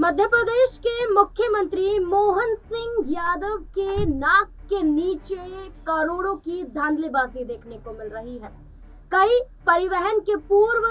मध्य प्रदेश के मुख्यमंत्री मोहन सिंह यादव के नाक के नीचे करोड़ों की धांधलीबाजी देखने को मिल रही है। कई परिवहन के पूर्व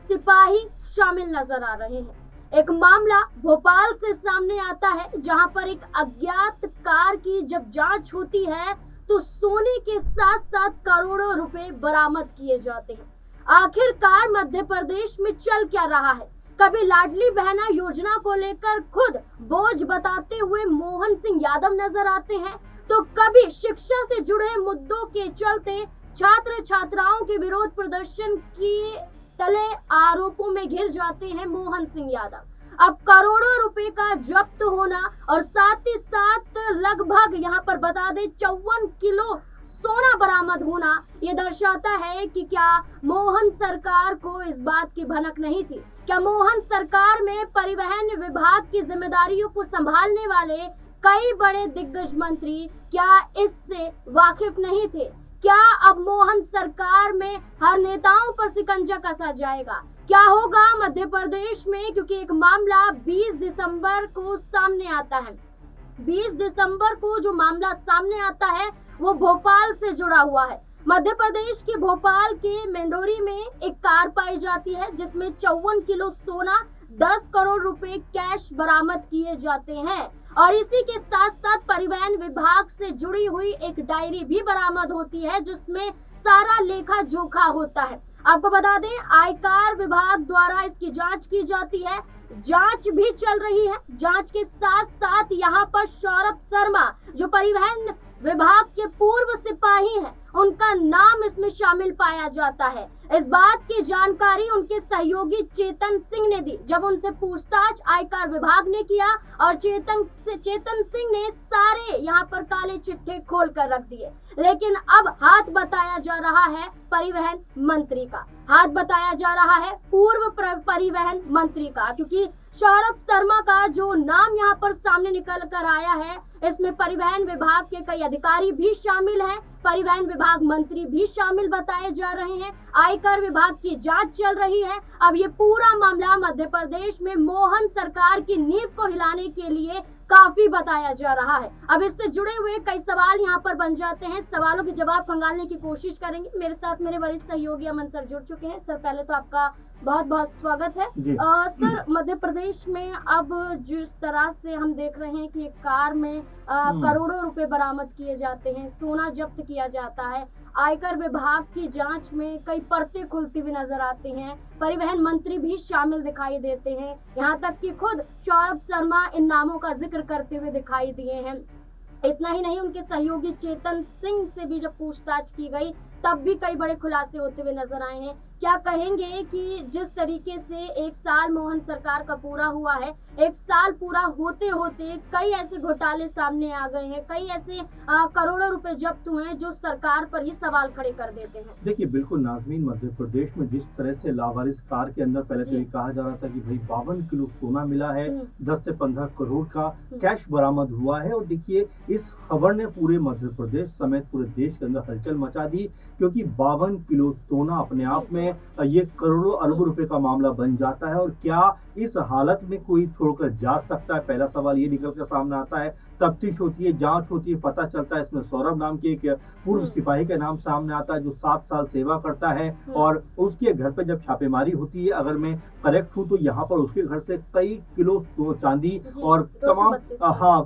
सिपाही शामिल नजर आ रहे हैं। एक मामला भोपाल से सामने आता है, जहां पर एक अज्ञात कार की जब जांच होती है तो सोने के साथ साथ करोड़ों रुपए बरामद किए जाते हैं। आखिरकार मध्य प्रदेश में चल क्या रहा है? कभी लाडली बहना योजना को लेकर खुद बोझ बताते हुए मोहन सिंह यादव नजर आते हैं, तो कभी शिक्षा से जुड़े मुद्दों के चलते छात्र छात्राओं के विरोध प्रदर्शन के तले आरोपों में घिर जाते हैं मोहन सिंह यादव। अब करोड़ों रुपए का जब्त होना और साथ ही साथ लगभग यहाँ पर बता दें 54 किलो सोना बरामद होना, ये दर्शाता है कि क्या मोहन सरकार को इस बात की भनक नहीं थी? क्या मोहन सरकार में परिवहन विभाग की जिम्मेदारियों को संभालने वाले कई बड़े दिग्गज मंत्री क्या इससे वाकिफ नहीं थे? क्या अब मोहन सरकार में हर नेताओं पर शिकंजा कसा जाएगा? क्या होगा मध्य प्रदेश में? क्योंकि एक मामला 20 दिसंबर को सामने आता है। 20 दिसंबर को जो मामला सामने आता है वो भोपाल से जुड़ा हुआ है। मध्य प्रदेश के भोपाल के मेंढोरी में एक कार पाई जाती है जिसमें 54 किलो सोना, 10 करोड़ रुपए कैश बरामद किए जाते हैं और इसी के साथ साथ परिवहन विभाग से जुड़ी हुई एक डायरी भी बरामद होती है जिसमें सारा लेखा जोखा होता है। आपको बता दें, आयकर विभाग द्वारा इसकी जांच की जाती है, जांच भी चल रही है। जांच के साथ साथ यहाँ पर सौरभ शर्मा जो परिवहन विभाग के पूर्व सिपाही हैं, उनका नाम इसमें शामिल पाया जाता है। इस बात की जानकारी उनके सहयोगी चेतन सिंह ने दी जब उनसे पूछताछ आयकर विभाग ने किया और चेतन सिंह ने सारे यहाँ पर काले चिट्ठे खोल कर रख दिए। लेकिन अब हाथ बताया जा रहा है परिवहन मंत्री का, हाथ बताया जा रहा है पूर्व परिवहन मंत्री का, क्योंकि सौरभ शर्मा का जो नाम यहाँ पर सामने निकल कर आया है, इसमें परिवहन विभाग के कई अधिकारी भी शामिल हैं, परिवहन विभाग मंत्री भी शामिल बताए जा रहे हैं, आयकर विभाग की जांच चल रही है। अब ये पूरा मामला मध्य प्रदेश में मोहन सरकार की नींव को हिलाने के लिए काफी बताया जा रहा है। अब इससे जुड़े हुए कई सवाल यहाँ पर बन जाते हैं, सवालों के जवाब खंगालने की कोशिश करेंगे। मेरे साथ मेरे वरिष्ठ सहयोगी अमन सर जुड़ चुके हैं। सर, पहले तो आपका बहुत बहुत स्वागत है। सर, मध्य प्रदेश में अब जिस तरह से हम देख रहे हैं कि एक कार में करोड़ों रुपए बरामद किए जाते हैं, सोना जब्त किया जाता है, आयकर विभाग की जांच में कई परतें खुलती हुई नजर आती हैं, परिवहन मंत्री भी शामिल दिखाई देते हैं, यहाँ तक कि खुद सौरभ शर्मा इन नामों का जिक्र करते हुए दिखाई दिए हैं। इतना ही नहीं, उनके सहयोगी चेतन सिंह से भी जब पूछताछ की गई तब भी कई बड़े खुलासे होते हुए नजर आए हैं। क्या कहेंगे कि जिस तरीके से एक साल मोहन सरकार का पूरा हुआ है, एक साल पूरा होते होते कई ऐसे घोटाले सामने आ गए हैं, कई ऐसे करोड़ों रुपए जब्त हुए हैं जो सरकार पर ही सवाल खड़े कर देते हैं। देखिए, बिल्कुल नाज़मीन, मध्य प्रदेश में जिस तरह से लावारिस कार के अंदर पहले तो ये कहा जा रहा था कि भाई 52 किलो सोना मिला है, 10 से 15 करोड़ का कैश बरामद हुआ है। और देखिए, इस खबर ने पूरे मध्य प्रदेश समेत पूरे देश के अंदर हलचल मचा दी, क्योंकि 52 किलो सोना अपने आप में ये करोड़ों अरबों रुपए का मामला बन जाता है। और क्या इस हालत में कोई छोड़कर जा सकता है? पहला सवाल ये निकल कर सामने आता है। तफ्तीश होती है, जांच होती है, पता चलता है इसमें सौरभ नाम के एक पूर्व सिपाही का नाम सामने आता है जो 7 साल सेवा करता है। और उसके घर पे जब छापेमारी होती है, अगर मैं करेक्ट हूँ तो यहाँ पर उसके घर से कई किलो चांदी और तमाम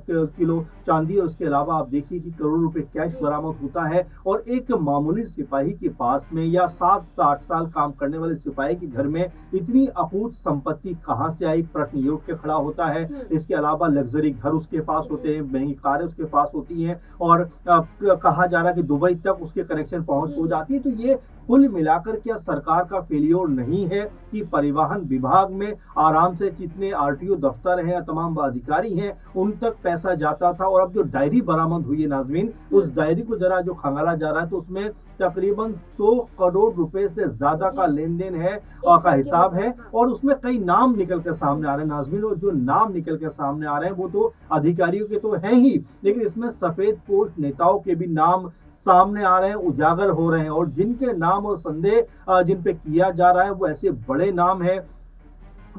किलो चांदी, और उसके अलावा आप देखिए कि करोड़ों रुपए कैश बरामद होता है। और एक मामूली सिपाही के पास में या 7 से 8 साल काम करने वाले सिपाही के घर में इतनी अपूत संपत्ति कहां से आई, प्रश्न ये उठ के खड़ा होता है। इसके अलावा लग्जरी घर उसके पास होते हैं, महंगी कारें उसके पास होती हैं, और कहा जा रहा है कि दुबई तक उसके कनेक्शन पहुंच हो जाती है। तो ये कुल मिलाकर क्या सरकार का फेलियर नहीं है कि परिवहन विभाग में आराम से जितने आरटीओ दफ्तर हैं, तमाम अधिकारी हैं, उन तक पैसा जाता था? और अब जो डायरी बरामद हुई है नाज़मीन, उस डायरी को जरा जो खंगाला जा रहा है तो उसमें तकरीबन 100 करोड़ रुपए से ज्यादा का लेन देन है और का हिसाब है। और उसमें कई नाम निकल कर सामने आ रहे हैं नाज़मीन, और जो नाम निकल कर सामने आ रहे हैं वो तो अधिकारियों के तो हैं ही, लेकिन इसमें सफेद पोस्ट नेताओं के भी नाम सामने आ रहे हैं, उजागर हो रहे हैं। और जिनके नाम और संदेह जिन पे किया जा रहा है वो ऐसे बड़े नाम है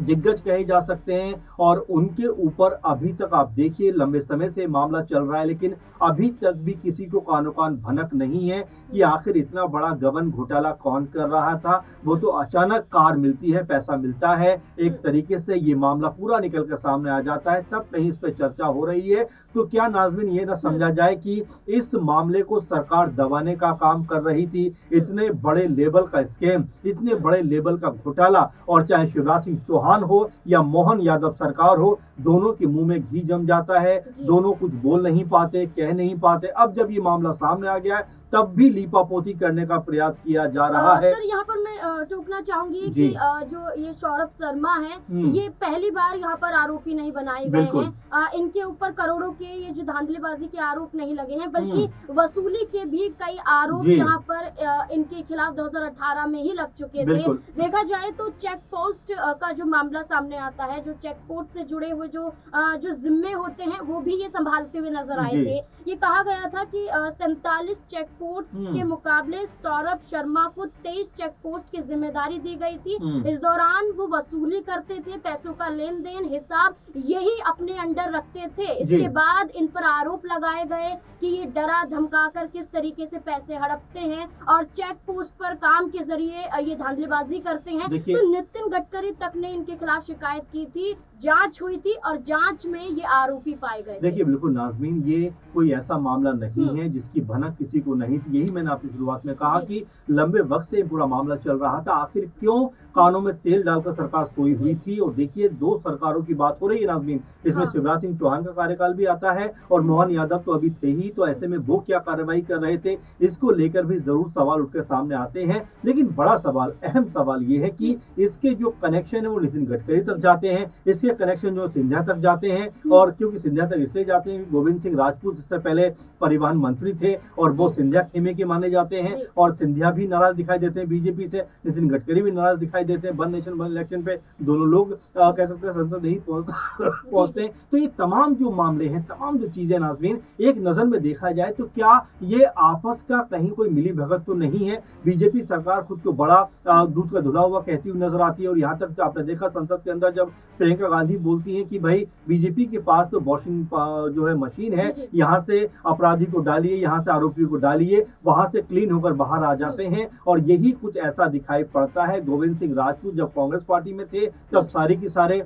दिग्गज कहे जा सकते हैं और उनके ऊपर अभी तक आप देखिए लंबे समय से मामला चल रहा है, लेकिन अभी तक भी किसी को कानो कान भनक नहीं है कि आखिर इतना बड़ा गबन घोटाला कौन कर रहा था। वो तो अचानक कार मिलती है, पैसा मिलता है, एक तरीके से ये मामला पूरा निकल कर सामने आ जाता है, तब कहीं इस पर चर्चा हो रही है। तो क्या नाज़मीन ये ना समझा जाए कि इस मामले को सरकार दबाने का काम कर रही थी। इतने बड़े लेवल का स्कैम, इतने बड़े लेवल का घोटाला, और चाहे शिवराज सिंह चौहान हो या मोहन यादव सरकार हो, दोनों के मुंह में घी जम जाता है, दोनों कुछ बोल नहीं पाते, कह नहीं पाते। अब जब ये मामला सामने आ गया है तब भी लीपापोती करने का प्रयास किया जा रहा है। सर यहाँ पर मैं टोकना चाहूंगी कि जो ये सौरभ शर्मा है, ये पहली बार यहाँ पर आरोपी नहीं बनाए गए हैं। इनके ऊपर करोड़ों के ये जो धांधलीबाजी के आरोप नहीं लगे हैं, बल्कि वसूली के भी कई आरोप यहाँ पर इनके खिलाफ 2018 में ही लग चुके थे। देखा जाए तो चेक पोस्ट का जो मामला सामने आता है, जो चेक पोस्ट से जुड़े हुए जो जिम्मे होते हैं वो भी ये संभालते हुए नजर आए थे। ये कहा गया था कि 47 चेक पोस्ट के मुकाबले सौरभ शर्मा को 23 चेक पोस्ट की जिम्मेदारी दी गई थी। इस दौरान वो वसूली करते थे, पैसों का लेन देन हिसाब यही अपने अंडर रखते थे। इसके बाद इन पर आरोप लगाए गए कि ये डरा धमकाकर किस तरीके से पैसे हड़पते हैं और चेक पोस्ट पर काम के जरिए ये धांधलीबाजी करते हैं। तो नितिन गडकरी तक ने इनके खिलाफ शिकायत की थी, जांच हुई थी और जांच में ये आरोपी पाए गए। देखिए बिल्कुल नाज़मीन, ये कोई ऐसा मामला नहीं है जिसकी भनक किसी को नहीं थी। यही मैंने आपकी शुरुआत में कहा कि लंबे वक्त से पूरा मामला चल रहा था। आखिर क्यों कानों में तेल डालकर सरकार सोई हुई थी। और देखिए 2 सरकारों की बात हो रही है नाज़मीन, इसमें शिवराज सिंह चौहान का कार्यकाल भी आता है और मोहन यादव तो अभी थे ही। तो ऐसे में वो क्या कार्रवाई कर रहे थे, इसको लेकर भी जरूर सवाल उठकर सामने आते हैं। लेकिन बड़ा सवाल, अहम सवाल ये है कि इसके जो कनेक्शन है वो नितिन गडकरी तक जाते हैं, इसके कनेक्शन जो सिंधिया तक जाते हैं। और क्योंकि सिंधिया तक इसलिए जाते हैं, गोविंद सिंह राजपूत इससे पहले परिवहन मंत्री थे और वो सिंधिया खेमे के माने जाते हैं। और सिंधिया भी नाराज दिखाई देते हैं बीजेपी से, नितिन गडकरी भी नाराज दिखाई देते हैं। वन नेशन वन इलेक्शन पे दोनों लोग कह सकते हैं संसद नहीं पहुंचते। तो ये तमाम जो मामले हैं, तमाम जो चीजें नाज़मीन एक नजर में देखा जाए तो क्या ये आपस का कहीं कोई मिली भगत तो नहीं है। बीजेपी सरकार खुद को बड़ा दूध का धुला हुआ कहती हुई नजर आती है। और यहाँ तक तो आपने देखा संसद के अंदर जब प्रियंका गांधी बोलती हैं कि भाई बीजेपी के पास तो वॉशिंग जो है मशीन है, यहाँ से अपराधी को डालिए, यहाँ से आरोपी को डालिए, वहां से क्लीन होकर बाहर आ जाते हैं। और यही कुछ ऐसा दिखाई पड़ता है। गोविंद सिंह राजपूत जब कांग्रेस पार्टी में थे तब सारे की सारे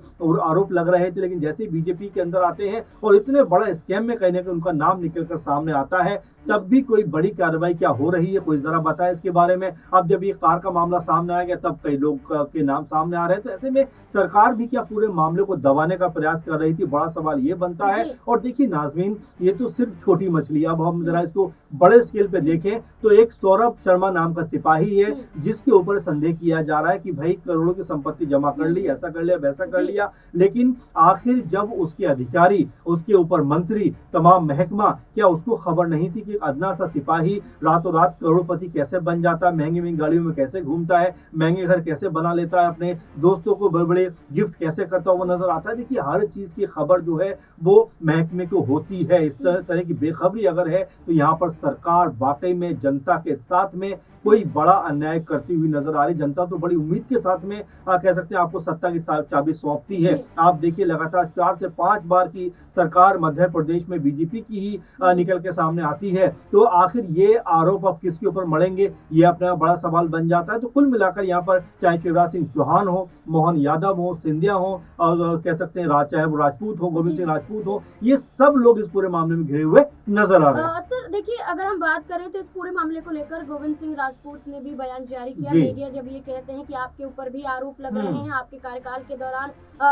आरोप लग रहे थे, लेकिन जैसे बीजेपी के अंदर आते हैं और इतने बड़ा स्कैम में कहने का उनका नाम निकल कर सामने आता है, तब भी कोई बड़ी कार्रवाई क्या हो रही है, कोई जरा बताए इसके बारे में। अब जब ये कार का मामला सामने आ गया तब कई लोग के नाम सामने आ रहे हैं। तो ऐसे में सरकार भी क्या पूरे मामले को दबाने का प्रयास कर रही थी, बड़ा सवाल ये बनता है। और देखिए नाज़मीन, ये तो सिर्फ छोटी मछली, अब हम जरा इसको बड़े स्केल पे देखें तो एक सौरभ शर्मा नाम का सिपाही है जिसके ऊपर संदेह किया जा रहा है कि भाई करोड़ों की संपत्ति जमा कर ली, ऐसा कर लिया, वैसा कर लिया। लेकिन आखिर जब उसके अधिकारी, उसके ऊपर मंत्री, तमाम महकमा, क्या उसको खबर नहीं थी कि अदना सा सिपाही रातों रात करोड़पति कैसे बन जाता है, महंगी महंगी गाड़ियों में कैसे घूमता है, महंगे घर कैसे बना लेता है, अपने दोस्तों को बड़े बड़े गिफ्ट कैसे करता हुआ नजर आता है। देखिए हर चीज की खबर जो है वो महकमे को होती है। इस तरह की बेखबरी अगर है तो यहाँ पर सरकार वाकई में जनता के साथ में कोई बड़ा अन्याय करती हुई नजर आ रही। जनता तो बड़ी उम्मीद के साथ में कह सकते हैं आपको सत्ता की चाबी सौंपती है। आप देखिए लगातार 4 से 5 बार की सरकार मध्य प्रदेश में बीजेपी की ही निकल के सामने आती है। तो आखिर ये आरोप अब किसके ऊपर मढ़ेंगे, ये अपना बड़ा सवाल बन जाता है। तो कुल मिलाकर यहाँ पर चाहे शिवराज सिंह चौहान हो, मोहन यादव हो, सिंधिया हो, और कह सकते हैं चाहे वो राजपूत हो, गोविंद सिंह राजपूत हो, ये सब लोग इस पूरे मामले में घिरे हुए नजर आ रहे हैं। सर देखिए, अगर हम बात करें तो इस पूरे मामले को लेकर गोविंद सिंह राजपूत ने भी बयान जारी किया। मीडिया जब ये कहते हैं कि आपके ऊपर भी आरोप लग रहे हैं, आपके कार्यकाल के दौरान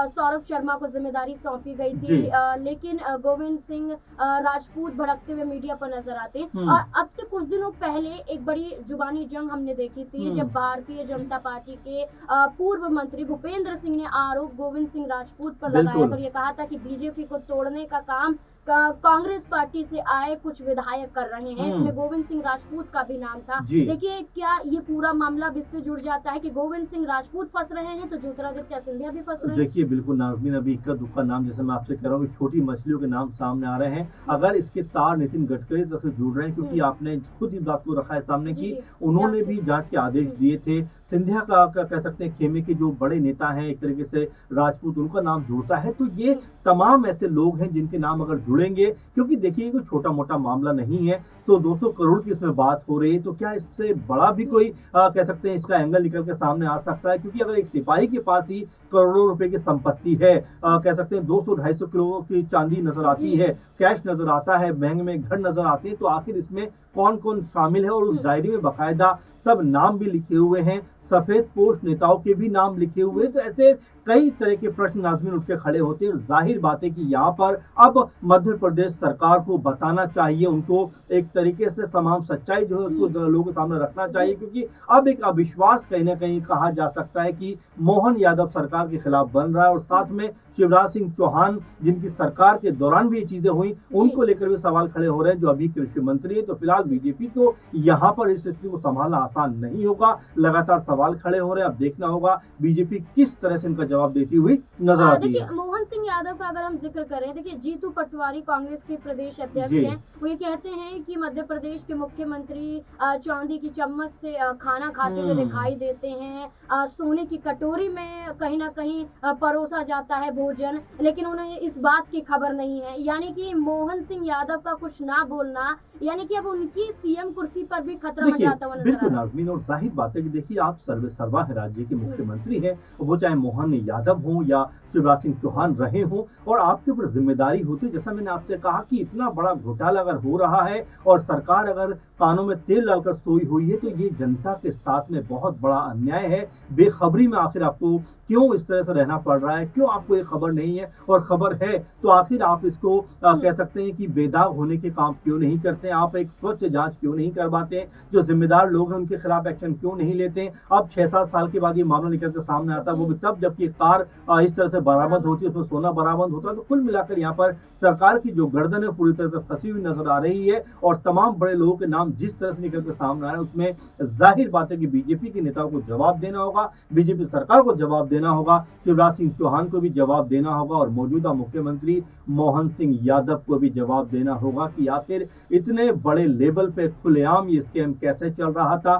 सौरभ शर्मा को जिम्मेदारी सौंपी गई थी, लेकिन गोविंद सिंह राजपूत भड़कते हुए मीडिया पर नजर आते हैं। और अब से कुछ दिनों पहले एक बड़ी जुबानी जंग हमने देखी थी जब भारतीय जनता पार्टी के पूर्व मंत्री भूपेंद्र सिंह ने आरोप गोविंद सिंह राजपूत पर लगाया और ये कहा था कि बीजेपी को तोड़ने का काम कांग्रेस पार्टी से आए कुछ विधायक कर रहे हैं। इसमें गोविंद सिंह राजपूत का भी नाम था। जी। देखिए, क्या ये पूरा मामला इससे जुड़ जाता है कि गोविंद सिंह राजपूत फंस रहे हैं तो ज्योतिरादित्य सिंधिया भी फंस रहे हैं? देखिए बिल्कुल नाज़मीन, अभी इक्का दुक्का नाम, जैसे मैं आपसे कह रहा हूँ कि छोटी मछलियों के नाम सामने आ रहे हैं। अगर इसके तार नितिन गडकरी तक से जुड़ रहे हैं, क्योंकि आपने खुद इस बात को रखा है सामने जी, कि जी। उन्होंने जांच भी के। जांच के आदेश दिए थे। सिंधिया का कह सकते हैं खेमे के जो बड़े नेता हैं, एक तरीके से राजपूत, उनका नाम जुड़ता है। तो ये तमाम ऐसे लोग हैं जिनके नाम अगर जुड़ेंगे, क्योंकि देखिए ये कोई छोटा मोटा मामला नहीं है, 100-200 करोड़ की इसमें बात हो रही है, तो क्या इससे बड़ा भी कोई कह सकते हैं इसका एंगल निकल के सामने आ सकता है? क्योंकि अगर एक सिपाही के पास ही करोड़ों रुपए की संपत्ति है, कह सकते हैं 200-250 किलो की चांदी नजर आती है, कैश नजर आता है, महंगे में घर नजर आते हैं, तो आखिर इसमें कौन कौन शामिल है? और उस डायरी में बाकायदा सब नाम भी लिखे हुए हैं, सफेद पोश नेताओं के भी नाम लिखे हुए हैं। तो ऐसे कई तरह के प्रश्न नाज़मीन उठ के खड़े होते हैं। और जाहिर बात है कि यहाँ पर अब मध्य प्रदेश सरकार को बताना चाहिए, उनको एक तरीके से तमाम सच्चाई जो है उसको लोगों के सामने रखना चाहिए, क्योंकि अब एक अविश्वास कहीं ना कहीं कहा जा सकता है कि मोहन यादव सरकार के खिलाफ बन रहा है। और साथ में शिवराज सिंह चौहान, जिनकी सरकार के दौरान भी ये चीजें हुई, उनको लेकर भी सवाल खड़े हो रहे हैं, जो अभी कृषि मंत्री है। तो फिलहाल बीजेपी को यहाँ पर इस स्थिति को संभालना आसान नहीं होगा, लगातार सवाल खड़े हो रहे हैं। अब देखना होगा बीजेपी किस तरह से इनका जवाब देती हुई नजर आती है। देखिए, मोहन सिंह यादव का अगर हम जिक्र करें, देखिए जीतू पटवारी कांग्रेस के प्रदेश अध्यक्ष हैं। वो ये कहते हैं कि मध्य प्रदेश के मुख्यमंत्री चांदी की चम्मच से खाना खाते हुए दिखाई देते हैं, सोने की कटोरी में कहीं ना कहीं परोसा जाता है भोजन, लेकिन उन्हें इस बात की खबर नहीं है। यानी कि मोहन सिंह यादव का कुछ ना बोलना, यानी कि अब उनकी सीएम कुर्सी पर भी खतरा मंडराता हुआ नजर आ बिल्कुल रहा है। नाज़मीन, और जाहिर बात है कि देखिए आप सर्वा है राज्य के मुख्यमंत्री हैं, वो चाहे मोहन यादव हों या शिवराज सिंह चौहान रहे हों, और आपके ऊपर जिम्मेदारी होती है। जैसा मैंने आपसे कहा कि इतना बड़ा घोटाला अगर हो रहा है और सरकार अगर कानों में तेल डालकर सोई हुई है, तो ये जनता के साथ में बहुत बड़ा अन्याय है। बेखबरी में आखिर आपको क्यों इस तरह से रहना पड़ रहा है? क्यों आपको ये खबर नहीं है? और खबर है तो आखिर आप इसको कह सकते हैं कि बेदाग होने के काम क्यों नहीं करते हैं? आप एक स्वच्छ जांच क्यों नहीं करवाते हैं? जो जिम्मेदार लोग हैं उनके खिलाफ एक्शन क्यों नहीं लेते हैं? अब 6-7 साल के बाद ये मामला निकल कर सामने आता है, वो भी तब जबकि कार इस तरह से बरामद होती है, उसमें सोना बरामद होता है। तो कुल मिलाकर यहाँ पर सरकार की जो गर्दन है पूरी तरह से फंसी हुई नजर आ रही है। और तमाम बड़े लोगों के नाम जिस तरह से निकल कर सामने आ रहे हैं, उसमें जाहिर बात है कि बीजेपी के नेताओं को जवाब देना होगा, बीजेपी सरकार को जवाब देना होगा, शिवराज सिंह चौहान को भी जवाब देना होगा, और मौजूदा मुख्यमंत्री मोहन सिंह यादव को भी जवाब देना होगा कि आखिर इतने बड़े लेवल पे खुलेआम ये स्कैम कैसे चल रहा था।